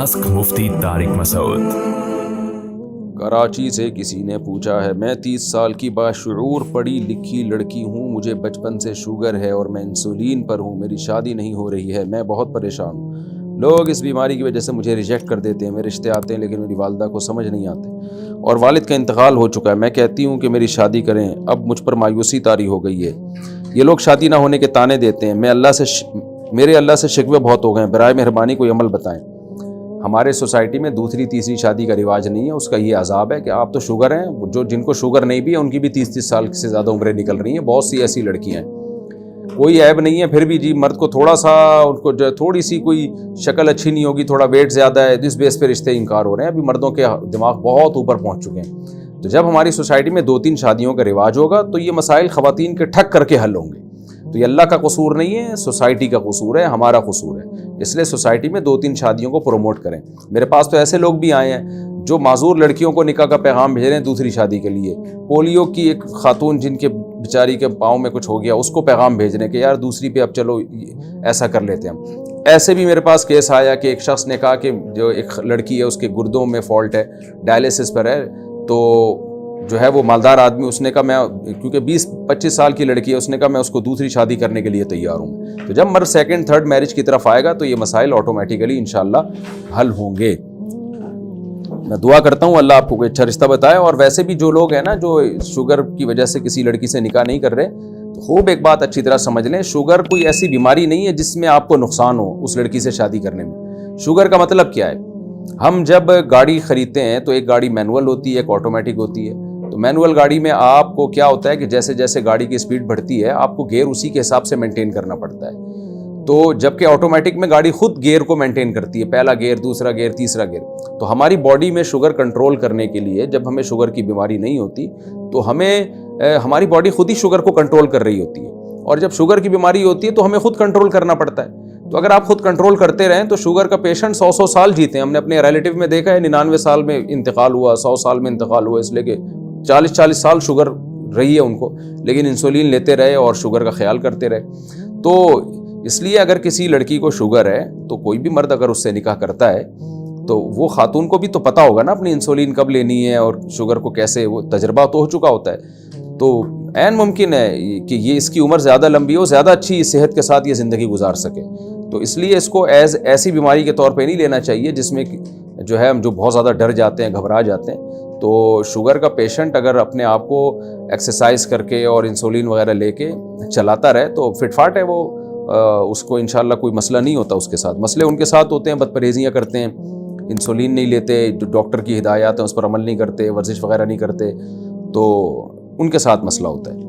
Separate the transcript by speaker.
Speaker 1: Ask मुफ्ती तारिक मसूद।
Speaker 2: कराची से किसी ने पूछा है, मैं 30 साल की बाशऊर पढ़ी लिखी लड़की हूँ, मुझे बचपन से शुगर है और मैं इंसुलिन पर हूँ, मेरी शादी नहीं हो रही है, मैं बहुत परेशान हूँ। लोग इस बीमारी की वजह से मुझे रिजेक्ट कर देते हैं, मेरे रिश्ते आते हैं लेकिन मेरी वालदा को समझ नहीं आते और वालिद का इंतकाल हो चुका है। मैं कहती हूँ कि मेरी शादी करें, अब मुझ पर मायूसी तारी हो गई है। ये लोग शादी ना होने के ताने देते हैं, मेरे अल्लाह से शिकवे बहुत हो गए हैं, बराए मेहरबानी कोई अमल बताएं। हमारे सोसाइटी में दूसरी तीसरी शादी का रिवाज नहीं है, उसका ये अजाब है कि आप तो शुगर हैं, जो जिनको शुगर नहीं भी है उनकी भी 30-30 साल से ज़्यादा उम्रें निकल रही हैं। बहुत सी ऐसी लड़कियां हैं, कोई ऐब नहीं है, फिर भी जी मर्द को थोड़ा सा उनको जो थोड़ी सी कोई शक्ल अच्छी नहीं होगी, थोड़ा वेट ज़्यादा है, इस बेस पे रिश्ते इनकार हो रहे हैं। अभी मर्दों के दिमाग बहुत ऊपर पहुँच चुके हैं। तो जब हमारी सोसाइटी में 2-3 शादियों का रिवाज होगा तो ये मसाइल ख़वातीन के ठक करके हल होंगे। तो ये अल्लाह का कसूर नहीं है, सोसाइटी का कसूर है, हमारा कसूर है। इसलिए सोसाइटी में 2-3 शादियों को प्रमोट करें। मेरे पास तो ऐसे लोग भी आए हैं जो माजूर लड़कियों को निकाह का पैगाम भेज रहे हैं दूसरी शादी के लिए। पोलियो की एक खातून जिनके बेचारी के पाँव में कुछ हो गया, उसको पैगाम भेजने के यार दूसरी पे अब चलो ऐसा कर लेते हैं हम। ऐसे भी मेरे पास केस आया कि एक शख्स ने कहा कि जो एक लड़की है उसके गुर्दों में फॉल्ट है, डायलिसिस पर है, तो जो है वो मालदार आदमी, उसने कहा मैं क्योंकि 20-25 साल की लड़की है, उसने कहा मैं उसको दूसरी शादी करने के लिए तैयार हूँ। तो जब मर्द सेकंड थर्ड मैरिज की तरफ आएगा तो ये मसाइल ऑटोमेटिकली इंशाल्लाह हल होंगे। मैं दुआ करता हूँ अल्लाह आपको कोई अच्छा रिश्ता बताए। और वैसे भी जो लोग हैं ना जो शुगर की वजह से किसी लड़की से निकाह नहीं कर रहे, तो खूब एक बात अच्छी तरह समझ लें, शुगर कोई ऐसी बीमारी नहीं है जिसमें आपको नुकसान हो उस लड़की से शादी करने में। शुगर का मतलब क्या है? हम जब गाड़ी खरीदते हैं तो एक गाड़ी मैनुअल होती है, एक ऑटोमेटिक होती है। तो मैनुअल गाड़ी में आपको क्या होता है कि जैसे जैसे गाड़ी की स्पीड बढ़ती है आपको गियर उसी के हिसाब से मेंटेन करना पड़ता है। तो जबकि ऑटोमेटिक में गाड़ी खुद गियर को मेंटेन करती है, पहला गियर, दूसरा गियर, तीसरा गियर। तो हमारी बॉडी में शुगर कंट्रोल करने के लिए, जब हमें शुगर की बीमारी नहीं होती तो हमारी बॉडी खुद ही शुगर को कंट्रोल कर रही होती है, और जब शुगर की बीमारी होती है तो हमें खुद कंट्रोल करना पड़ता है। तो अगर आप खुद कंट्रोल करते रहें तो शुगर का पेशेंट 100-100 साल जीते हैं। हमने अपने रिलेटिव में देखा है 99 साल में इंतकाल हुआ, 100 साल में इंतकाल हुआ, इसलिए कि 40-40 साल शुगर रही है उनको, लेकिन इंसुलिन लेते रहे और शुगर का ख्याल करते रहे। तो इसलिए अगर किसी लड़की को शुगर है तो कोई भी मर्द अगर उससे निकाह करता है तो वो खातून को भी तो पता होगा ना अपनी इंसुलिन कब लेनी है और शुगर को कैसे, वो तजर्बा तो हो चुका होता है। तो ऐन मुमकिन है कि ये इसकी उम्र ज़्यादा लंबी हो, ज़्यादा अच्छी सेहत के साथ ये ज़िंदगी गुजार सके। तो इसलिए इसको ऐसी बीमारी के तौर पे नहीं लेना चाहिए जिसमें जो है हम जो बहुत ज़्यादा डर जाते हैं, घबरा जाते हैं। तो शुगर का पेशेंट अगर अपने आप को एक्सरसाइज करके और इंसुलिन वगैरह लेके चलाता रहे तो फिटफाट है वो, उसको इंशाल्लाह कोई मसला नहीं होता उसके साथ। मसले उनके साथ होते हैं, बदपरहेजियाँ करते हैं, इंसुलिन नहीं लेते, जो डॉक्टर की हिदायत है उस पर अमल नहीं करते, वर्जिश वगैरह नहीं करते, तो उनके साथ मसला होता है।